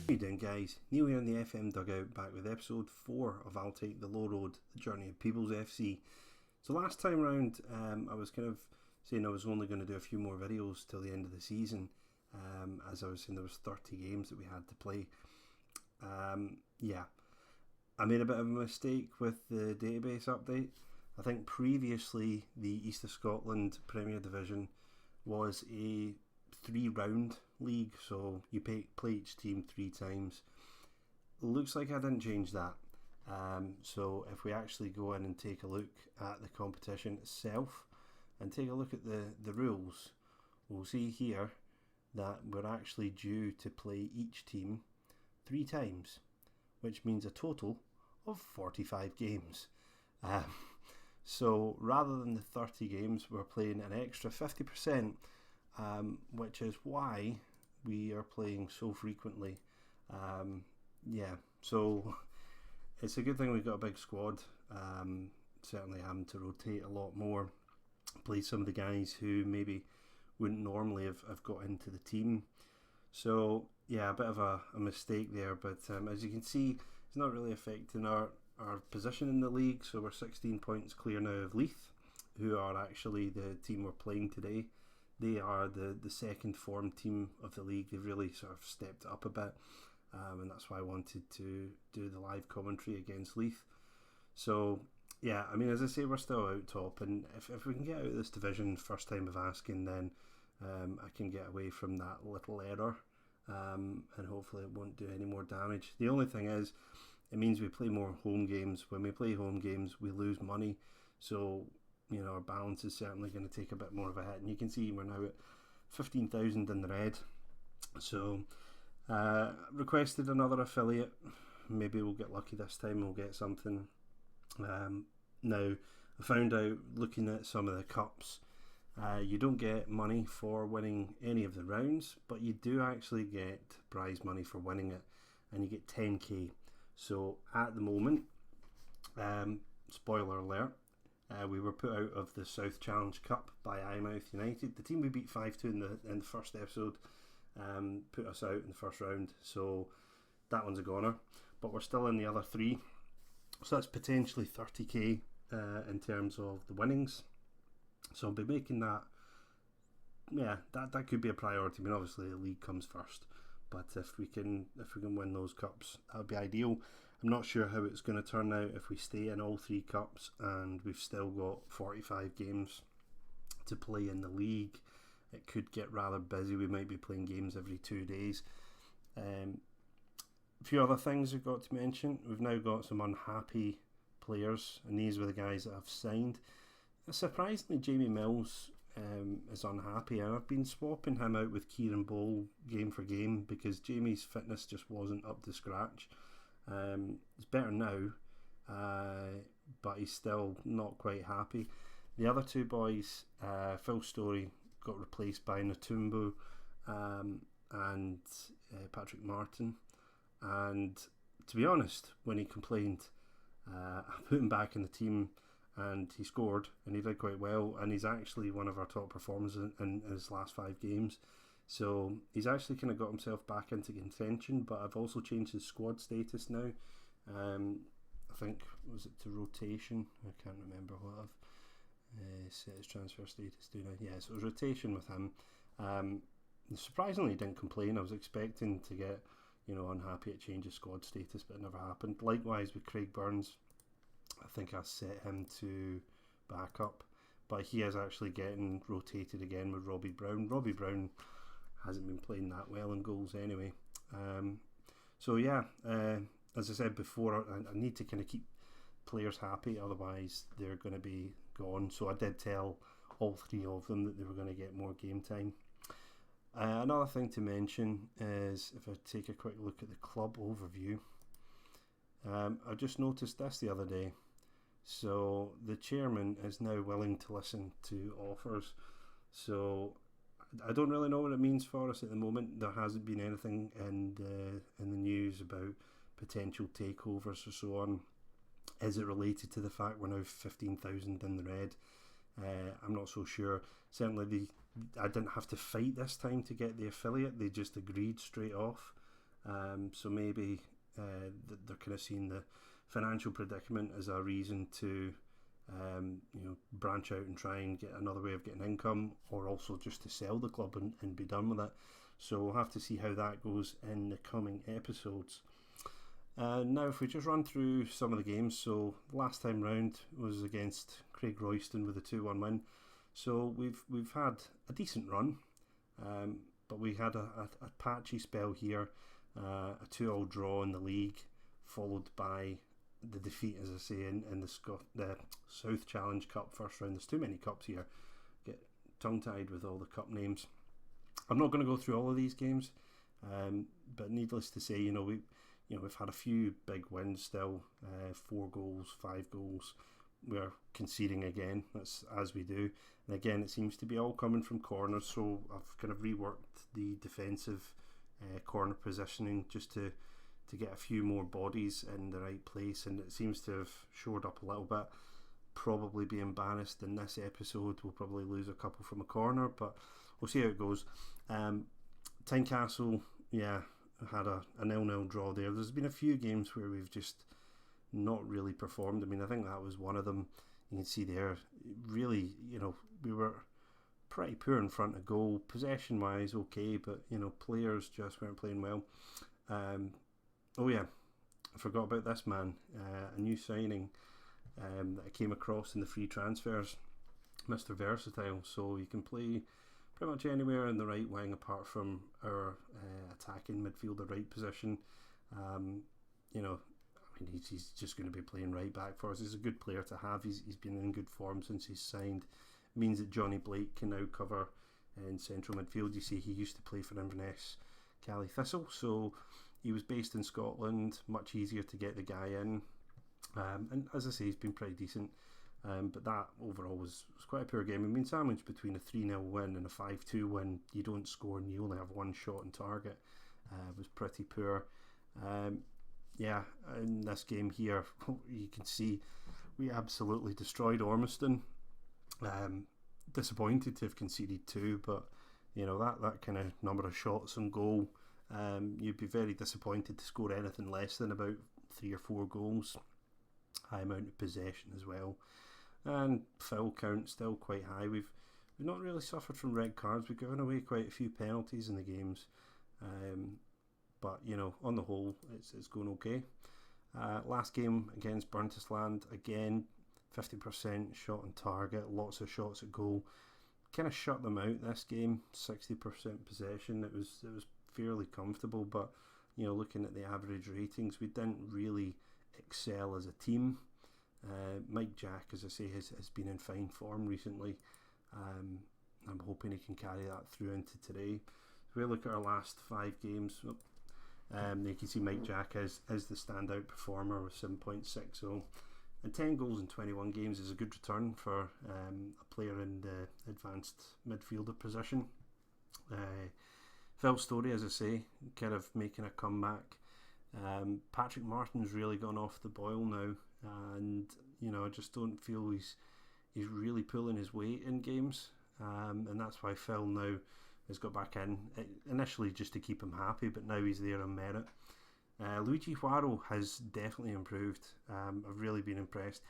How you doing, guys? Neil here in the FM Dugout, back with episode 4 of I'll Take the Low Road, the journey of Peebles FC. So last time round, I was kind of saying I was only going to do a few more videos till the end of the season, as I was saying there was 30 games that we had to play. Yeah, I made a bit of a mistake with the database update. I think previously the East of Scotland Premier Division was a 3-round league, so you play each team 3 times. Looks like I didn't change that. So if we actually go in and take a look at the competition itself and take a look at the rules, we'll see here that we're actually due to play each team 3 times, which means a total of 45 games. So rather than the 30 games, we're playing an extra 50%, which is why we are playing so frequently. Yeah, so it's a good thing we've got a big squad. Certainly having to rotate a lot more, play some of the guys who maybe wouldn't normally have got into the team. So yeah, a bit of a mistake there, but as you can see, it's not really affecting our position in the league. So we're 16 points clear now of Leith, who are actually the team we're playing today. They are the second form team of the league. They've really sort of stepped up a bit, and that's why I wanted to do the live commentary against Leith. So yeah, I mean, as I say, we're still out top, and if we can get out of this division first time of asking, then I can get away from that little error, and hopefully it won't do any more damage. The only thing is, it means we play more home games. When we play home games, we lose money, so you know, our balance is certainly going to take a bit more of a hit, and you can see we're now at 15,000 in the red. So requested another affiliate. Maybe we'll get lucky this time, we'll get something. Now I found out, looking at some of the cups, you don't get money for winning any of the rounds, but you do actually get prize money for winning it, and you get 10k. So at the moment, spoiler alert, we were put out of the South Challenge Cup by Eyemouth United. The team we beat 5-2 in the first episode put us out in the first round, so that one's a goner. But we're still in the other 3, so that's potentially 30k in terms of the winnings. So I'll be making that. Yeah, that could be a priority. I mean, obviously the league comes first, but if we can win those cups, that would be ideal. I'm not sure how it's going to turn out if we stay in all 3 cups and we've still got 45 games to play in the league. It could get rather busy. We might be playing games every 2 days. A few other things we've got to mention. We've now got some unhappy players, and these were the guys that I've signed. Surprisingly, Jamie Mills is unhappy, and I've been swapping him out with Kieran Ball game for game because Jamie's fitness just wasn't up to scratch. It's better now, but he's still not quite happy. The other 2 boys, Phil Story got replaced by Natumbo and Patrick Martin, and to be honest, when he complained, I put him back in the team, and he scored, and he did quite well, and he's actually one of our top performers in his last 5 games. So he's actually kind of got himself back into contention, but I've also changed his squad status now. I think, was it to rotation? I can't remember what I've set his transfer status to now. Yeah, so it was rotation with him. Surprisingly, he didn't complain. I was expecting to get, unhappy at change of squad status, but it never happened. Likewise with Craig Burns, I think I set him to backup, but he is actually getting rotated again with Robbie Brown. Robbie Brown hasn't been playing that well in goals anyway. So yeah, as I said before, I need to kind of keep players happy, otherwise they're going to be gone. So I did tell all 3 of them that they were going to get more game time. Another thing to mention is, if I take a quick look at the club overview, I just noticed this the other day. So the chairman is now willing to listen to offers. So I don't really know what it means for us at the moment. There hasn't been anything in the news about potential takeovers or so on. Is it related to the fact we're now 15,000 in the red? I'm not so sure. Certainly I didn't have to fight this time to get the affiliate. They just agreed straight off. So maybe they're kind of seeing the financial predicament as a reason to branch out and try and get another way of getting income, or also just to sell the club and be done with it. So we'll have to see how that goes in the coming episodes. Now, if we just run through some of the games, so last time round was against Craig Royston with a 2-1 win. So we've had a decent run, but we had a patchy spell here, a 2-2 draw in the league, followed by the defeat, as I say, in the South Challenge Cup first round. There's too many cups here. Get tongue-tied with all the cup names. I'm not going to go through all of these games, but needless to say, we've had a few big wins still. 4 goals, 5 goals. We're conceding again. That's as we do. And again, it seems to be all coming from corners. So I've kind of reworked the defensive corner positioning just to get a few more bodies in the right place, and it seems to have shored up a little bit. Probably be embarrassed in this episode. We'll probably lose a couple from a corner, but we'll see how it goes. Tynecastle, had a 0-0 draw there. There's been a few games where we've just not really performed. I mean, I think that was one of them. You can see there, really, we were pretty poor in front of goal. Possession wise, okay, but players just weren't playing well. I forgot about this man, a new signing that I came across in the free transfers, Mr. Versatile. So you can play pretty much anywhere in the right wing apart from our attacking midfielder right position. He's just going to be playing right back for us. He's a good player to have. He's been in good form since he's signed. It means that Johnny Blake can now cover in central midfield. You see, he used to play for Inverness Cali Thistle, so he was based in Scotland. Much easier to get the guy in, and as I say, he's been pretty decent. But that overall was quite a poor game. I mean, sandwiched between a 3-0 win and a 5-2 win. You don't score and you only have one shot on target. Was pretty poor. In this game here, you can see we absolutely destroyed Ormiston. Disappointed to have conceded 2, but that kind of number of shots on goal, you'd be very disappointed to score anything less than about 3 or 4 goals. High amount of possession as well, and foul count still quite high. We've not really suffered from red cards. We've given away quite a few penalties in the games, but on the whole, it's going okay. Last game against Burntisland, again 50% shot on target, lots of shots at goal. Kind of shut them out this game. 60% possession. It was fairly comfortable, but looking at the average ratings, we didn't really excel as a team. Mike Jack, as I say, has been in fine form recently. I'm hoping he can carry that through into today. If we look at our last 5 games, you can see Mike Jack is the standout performer with 7.60, and 10 goals in 21 games is a good return for a player in the advanced midfielder position. Phil Story, as I say, kind of making a comeback. Patrick Martin's really gone off the boil now, and I just don't feel he's really pulling his weight in games, and that's why Phil now has got back in, initially just to keep him happy, but now he's there on merit. Luigi Huaro has definitely improved. I've really been impressed.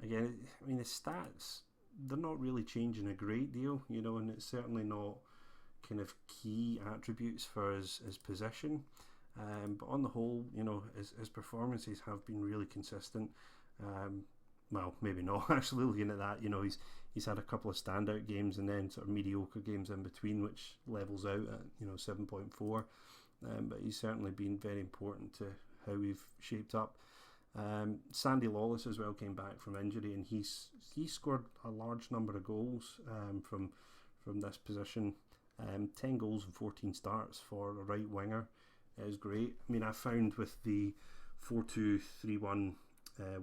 Again, I mean, his stats, they're not really changing a great deal, and it's certainly not kind of key attributes for his position. But on the whole, his performances have been really consistent. Well, maybe not actually. Looking at that, he's had a couple of standout games and then sort of mediocre games in between, which levels out at 7.4. But he's certainly been very important to how we've shaped up. Sandy Lawless as well came back from injury, and he scored a large number of goals from this position. 10 goals and 14 starts for a right winger is great. I mean, I found with the 4-2-3-1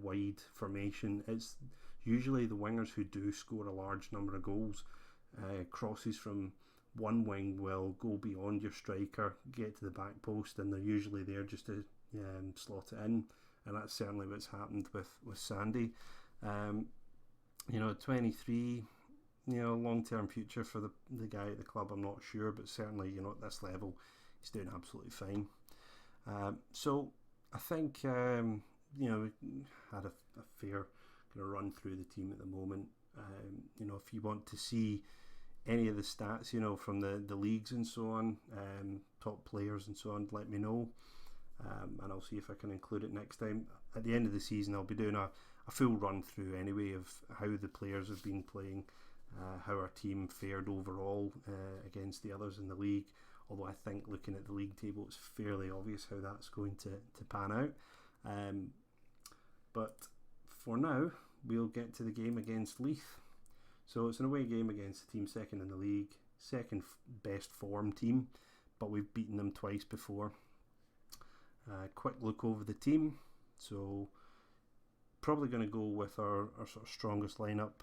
wide formation, it's usually the wingers who do score a large number of goals. Crosses from one wing will go beyond your striker, get to the back post, and they're usually there just to slot it in, and that's certainly what's happened with Sandy. 23, long-term future for the guy at the club, I'm not sure, but certainly, at this level, he's doing absolutely fine. So I think we had a fair kind of run through the team at the moment. If you want to see any of the stats, from the leagues and so on, top players and so on, let me know, and I'll see if I can include it next time. At the end of the season, I'll be doing a full run through anyway of how the players have been playing, how our team fared overall against the others in the league. Although I think looking at the league table, it's fairly obvious how that's going to pan out. But for now, we'll get to the game against Leith. So it's an away game against the team second in the league, second best form team, but we've beaten them twice before. Quick look over the team. So probably going to go with our sort of strongest lineup.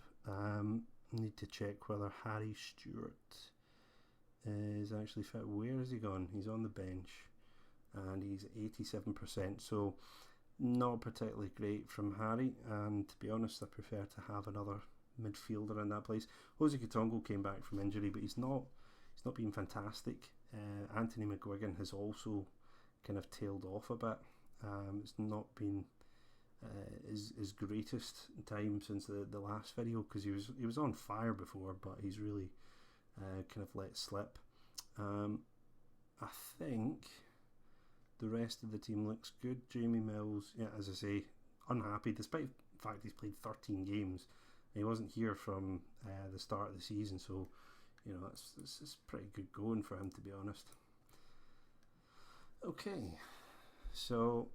Need to check whether Harry Stewart is actually fit. Where has he gone? He's on the bench and he's 87%, so not particularly great from Harry, and to be honest I prefer to have another midfielder in that place. Jose Katongo came back from injury, but he's not been fantastic. Anthony McGuigan has also kind of tailed off a bit. It's not been his greatest time since the last video, because he was on fire before, but he's really kind of let slip. I think the rest of the team looks good. Jamie Mills, yeah, as I say, unhappy despite the fact he's played 13 games. He wasn't here from the start of the season, so it's pretty good going for him, to be honest. Okay, so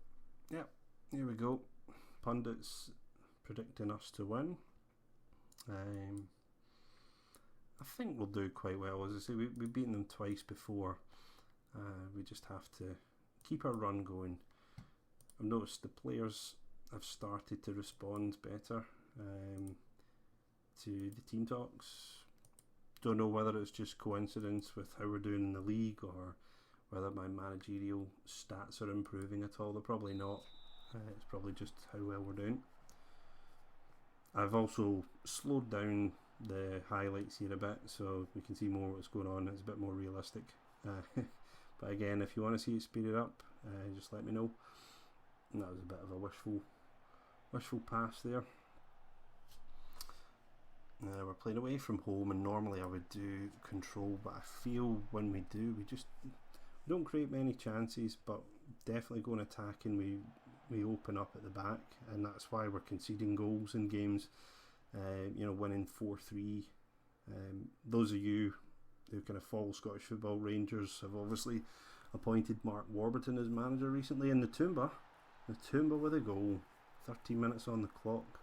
yeah, here we go. Pundits predicting us to win. I think we'll do quite well. As I say, we've beaten them twice before. We just have to keep our run going. I've noticed the players have started to respond better to the team talks. Don't know whether it's just coincidence with how we're doing in the league, or whether my managerial stats are improving at all. They're probably not. It's probably just how well we're doing. I've also slowed down the highlights here a bit so we can see more what's going on. It's a bit more realistic. But again, if you want to see it speeded up, just let me know. And that was a bit of a wishful pass there. We're playing away from home, and normally I would do control, but I feel when we do, we don't create many chances, but definitely going attacking, we open up at the back, and that's why we're conceding goals in games. Winning 4-3. Those of you who kind of follow Scottish football, Rangers have obviously appointed Mark Warburton as manager recently, and the Toomba with a goal, 13 minutes on the clock.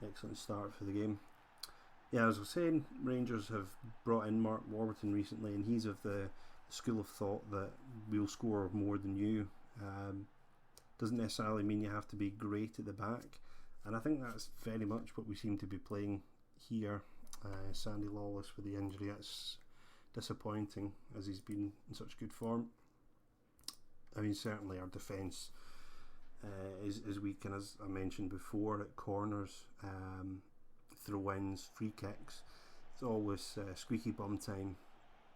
Excellent start for the game. Yeah, as I was saying, Rangers have brought in Mark Warburton recently, and he's of the school of thought that we'll score more than you. Doesn't necessarily mean you have to be great at the back, and I think that's very much what we seem to be playing here. Sandy Lawless with the injury, that's disappointing, as he's been in such good form. I mean, certainly our defence is weak, and as I mentioned before, at corners, throw-ins, free kicks, it's always squeaky bum time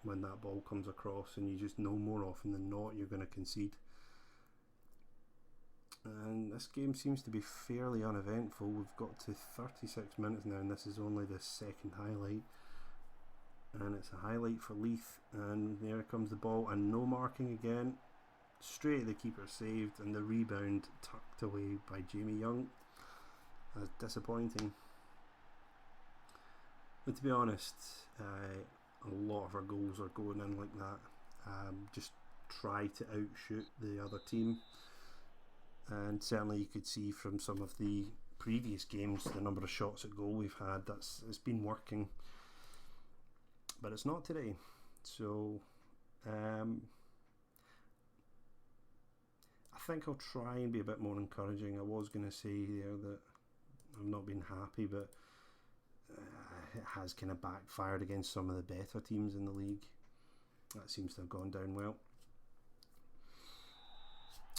when that ball comes across, and you just know more often than not you're going to concede. And this game seems to be fairly uneventful. We've got to 36 minutes now, and this is only the second highlight, and it's a highlight for Leith, and there comes the ball, and no marking again. Straight at the keeper, saved, and the rebound tucked away by Jamie Young. That's disappointing. But to be honest, a lot of our goals are going in like that. Just try to outshoot the other team. And certainly you could see from some of the previous games the number of shots at goal we've had. It's been working, but it's not today. So I think I'll try and be a bit more encouraging. I was going to say there that I've not been happy, but it has kind of backfired against some of the better teams in the league. That seems to have gone down well.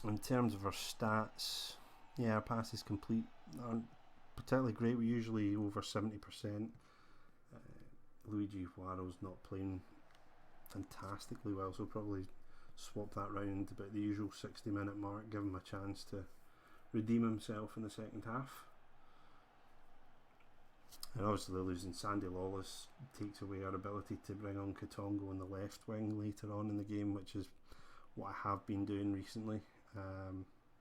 In terms of our stats, yeah, our passes complete aren't particularly great. We're usually over 70%. Luigi Huaro's not playing fantastically well, so probably swap that round about the usual 60-minute mark, give him a chance to redeem himself in the second half. And obviously losing Sandy Lawless takes away our ability to bring on Katongo on the left wing later on in the game, which is what I have been doing recently.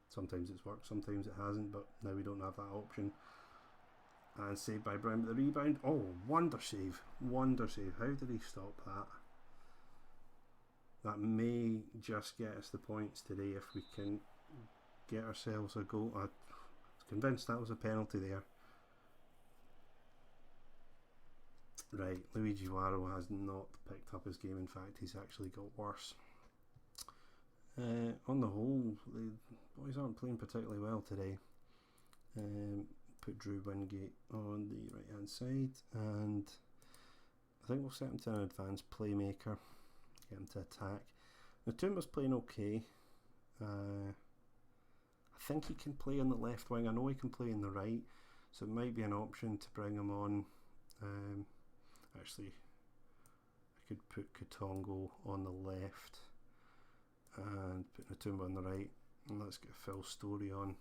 Sometimes it's worked, sometimes it hasn't, but now we don't have that option. And saved by Brown, but the rebound, oh, wonder save. How did he stop that? That may just get us the points today if we can get ourselves a goal. I was convinced that was a penalty there. Right, Luigi Waro has not picked up his game. In fact, he's actually got worse. On the whole, the boys aren't playing particularly well today. Put Drew Wingate on the right hand side, and I think we'll set him to an advanced playmaker, get him to attack. Natumba's playing okay. I think he can play on the left wing. I know he can play on the right, so it might be an option to bring him on. Actually, I could put Katongo on the left and put Natumba on the right, and let's get Phil Story on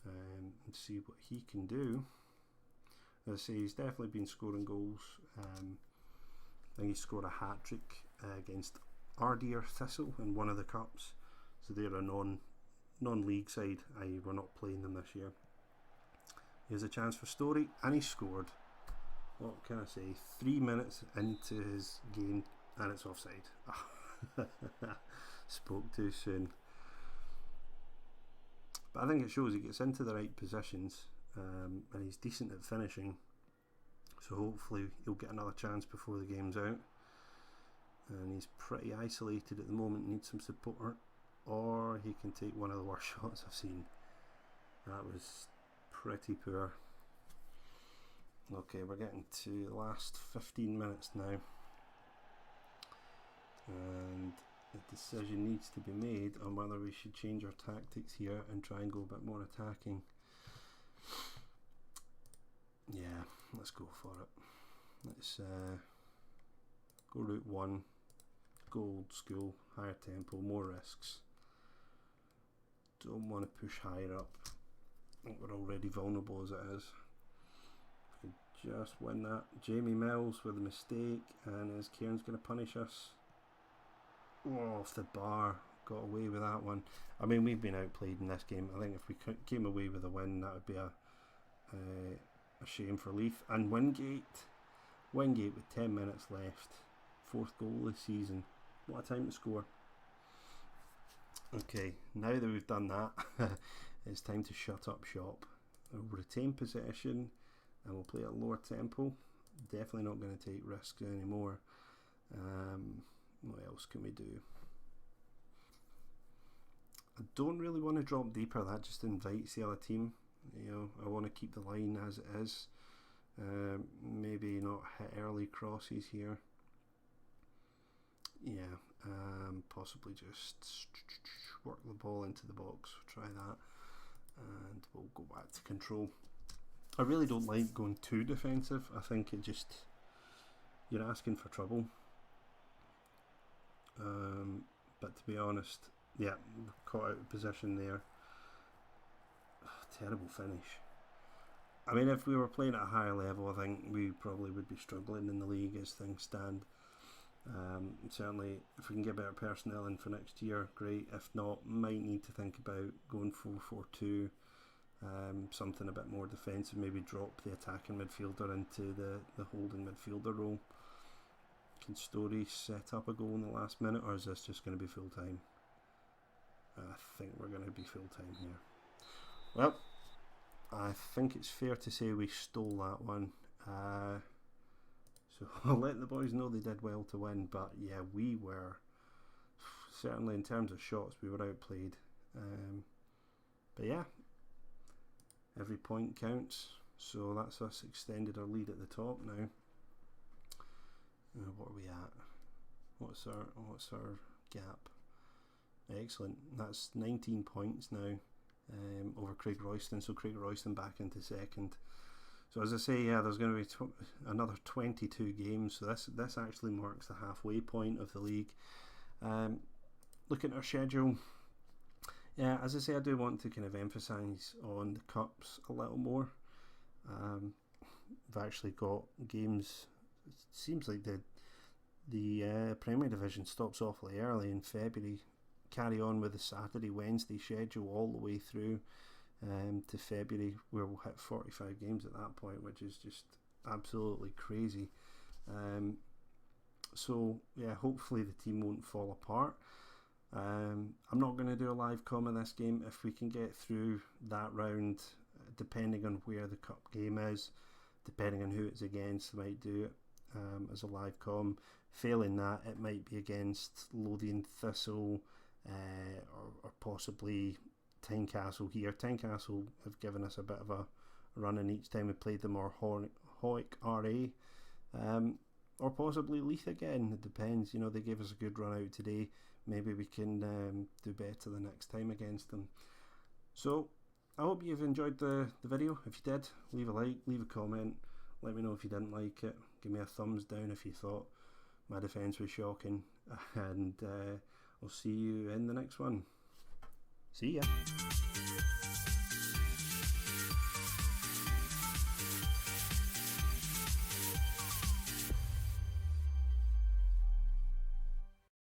and see what he can do. As I say, he's definitely been scoring goals. I think he scored a hat-trick against Ardeer Thistle in one of the cups, so they're a non-league side, i.e. we're not playing them this year. Here's a chance for Story, and he scored. What can I say? 3 minutes into his game, and it's offside. Spoke too soon. But I think it shows he gets into the right positions, and he's decent at finishing. So hopefully he'll get another chance before the game's out. And he's pretty isolated at the moment, needs some support, or he can take one of the worst shots I've seen. That was pretty poor. Okay, we're getting to the last 15 minutes now, and a decision needs to be made on whether we should change our tactics here and try and go a bit more attacking. Yeah, let's go for it. Let's go route one, go old school, higher tempo, more risks. Don't want to push higher up. I think we're already vulnerable as it is. Just win that. Jamie Mills with a mistake, and is Kieran's going to punish us? Oh, off the bar, got away with that one. I mean, we've been outplayed in this game. I think if we came away with a win, that would be a shame for Leith. And Wingate with 10 minutes left, 4th goal this season. What a time to score. Okay, now that we've done that, it's time to shut up shop. We'll retain possession, and we'll play at a lower tempo. Definitely not going to take risks anymore. What else can we do? I don't really want to drop deeper. That just invites the other team. You know, I want to keep the line as it is. Maybe not hit early crosses here. Yeah, possibly just work the ball into the box. Try that, and we'll go back to control. I really don't like going too defensive. I think it just, you're asking for trouble. But to be honest, yeah, caught out of position there. Terrible finish. I mean, if we were playing at a higher level, I think we probably would be struggling in the league as things stand. Certainly, if we can get better personnel in for next year, great. If not, might need to think about going 4-4-2. Something a bit more defensive, maybe drop the attacking midfielder into the holding midfielder role. Can Story set up a goal in the last minute, or is this just going to be full time? I think we're going to be full time here. Well, I think it's fair to say we stole that one. So I'll let the boys know they did well to win, but yeah, we were, certainly in terms of shots, we were outplayed. But yeah, every point counts, so that's us extended our lead at the top now. What are we at? What's our gap? Excellent. That's 19 points now over Craig Royston. So Craig Royston back into second. So as I say, yeah, there's going to be another 22 games. So this actually marks the halfway point of the league. looking at our schedule, yeah, as I say, I do want to kind of emphasise on the cups a little more. We've actually got games. It seems like the Premier Division stops awfully early in February. Carry on with the Saturday, Wednesday schedule all the way through to February, where we'll hit 45 games at that point, which is just absolutely crazy. So yeah, hopefully the team won't fall apart. I'm not going to do a live com of this game. If we can get through that round, depending on where the cup game is, depending on who it's against, I might do it as a live com. Failing that, it might be against Lothian Thistle or possibly Tynecastle here. Tynecastle have given us a bit of a run in each time we played them, or Howick RA, or possibly Leith again. It depends. You know, they gave us a good run out today. Maybe we can do better the next time against them. So I hope you've enjoyed the video. If you did, leave a like, leave a comment, let me know if you didn't like it, give me a thumbs down if you thought my defence was shocking, and I'll see you in the next one. See ya.